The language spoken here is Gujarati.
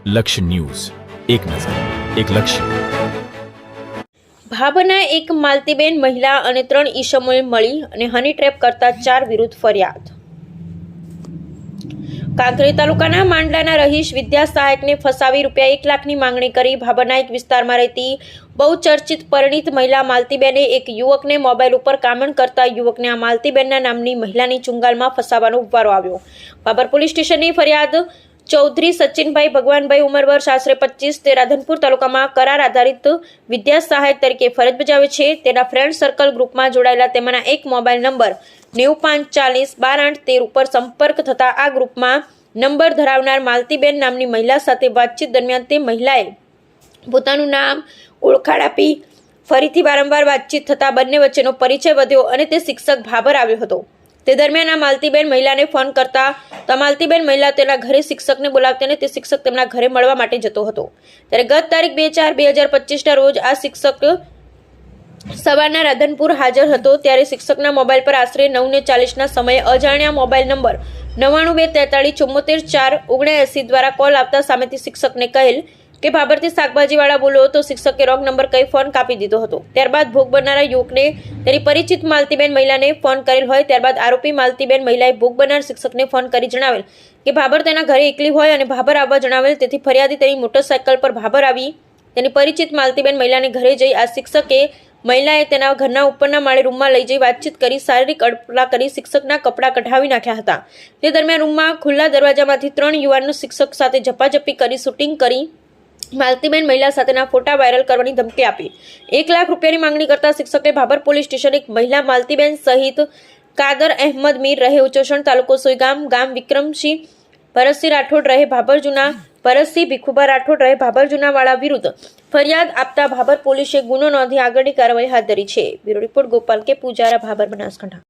લક્ષ્ય ન્યૂઝ, એક નજર, એક લક્ષ્ય. ભાભરના એક માલતીબેન મહિલા અને 3 ઈસમોએ મળી અને હની ટ્રેપ કરતા 4 વિરુદ્ધ ફરિયાદ. કાંકરેજ તાલુકાના માંડલાના રહીશ વિદ્યા સહાયકને ફસાવી રૂપિયા 1 લાખની માંગણી કરી ભાભરના એક વિસ્તારમાં રહેતી બહુચર્ચિત પરિણીત મહિલા માલતીબેને એક યુવકને મોબાઈલ ઉપર કામણ કરતા યુવકને આ માલતીબેનના નામની મહિલાની ચુંગાલમાં ફસાવવાનો વારો આવ્યો. ભાભર પોલીસ સ્ટેશનની ફરિયાદ ચૌધરી સચિનભાઈ ભગવાનભાઈ ઉંમર વર્ષ આશરે 25, તે રાધનપુર તાલુકામાં કરાર આધારિત વિદ્યા સહાયક તરીકે ફરજ બજાવે છે. તેના ફ્રેન્ડ સર્કલ ગ્રુપમાં જોડાયેલા તેમાંના એક મોબાઈલ નંબર 9540 12 8 13 ઉપર સંપર્ક થતા આ ગ્રુપમાં નંબર ધરાવનાર માલતીબેન નામની મહિલા સાથે વાતચીત દરમિયાન તે મહિલાએ પોતાનું નામ ઓળખાણ આપી ફરીથી વારંવાર વાતચીત થતા બંને વચ્ચેનો પરિચય વધ્યો અને તે શિક્ષક ભાભર આવ્યો હતો. તે દરમિયાન આ માલતીબેન મહિલાને ફોન કરતા માલતીબેન મહિલા તેના ઘરે શિક્ષકને બોલાવતી અને તે શિક્ષક તેમના ઘરે મળવા માટે જતો હતો. ત્યારે ગત તારીખ 2/4/2025ના રોજ આ શિક્ષક સવારના રાધનપુર હાજર હતો. ત્યારે શિક્ષકના મોબાઈલ પર આશરે 9:40ના સમયે અજાણ્યા મોબાઈલ નંબર 9923344979 દ્વારા કોલ આવતા સામેથી શિક્ષકને કહેલ કે ભાભરથી શાકભાજીવાળા બોલો, તો શિક્ષકે રોંગ નંબર કહી ફોન કાપી દીધો હતો. ત્યારબાદ ભોગ બનનારા યુવકને તેની પરિચિત માલતીબેન મહિલાને ફોન કરેલ હોય. ત્યારબાદ આરોપી માલતીબેન મહિલાએ ભોગ બનનાર શિક્ષકને ફોન કરી જણાવેલ કે ભાભર તેના ઘરે એકલી હોય અને ભાભર આવવા જણાવેલ. તેથી ફરિયાદી તેની મોટરસાયકલ પર ભાભર આવી તેની પરિચિત માલતીબેન મહિલાને ઘરે જઈ આ શિક્ષકે મહિલાએ તેના ઘરના ઉપરના માળે રૂમમાં લઈ જઈ વાતચીત કરી શારીરિક અડપલા કરી શિક્ષકના કપડાં કઢાવી નાખ્યા હતા. તે દરમિયાન રૂમમાં ખુલ્લા દરવાજામાંથી 3 યુવાનો શિક્ષક સાથે ઝપાઝપી કરી શૂટિંગ કરી માલતીબેન મહિલા સાથેના ફોટા વાયરલ કરવાની ધમકી આપી 1 લાખ રૂપિયાની માંગણી કરતા શિક્ષકે ભાભર પોલીસ સ્ટેશન એક મહિલા માલતીબેન સહિત કાદર અહેમદ મીર રહે ઉચોસણ તાલુકો સોયગામ, ગામ વિક્રમસિંહ ભરતસિંહ રાઠોડ રહે ભાભર જૂના, ભરતસિંહ ભીખુભા રાઠોડ રહે ભાભર જૂનાવાળા વિરુદ્ધ ફરિયાદ આપતા ભાભર પોલીસે ગુનો નોંધી આગળની કાર્યવાહી હાથ ધરી છે. બ્યુરો રિપોર્ટ ગોપાલ કે પૂજારા, ભાભર, બનાસકાંઠા.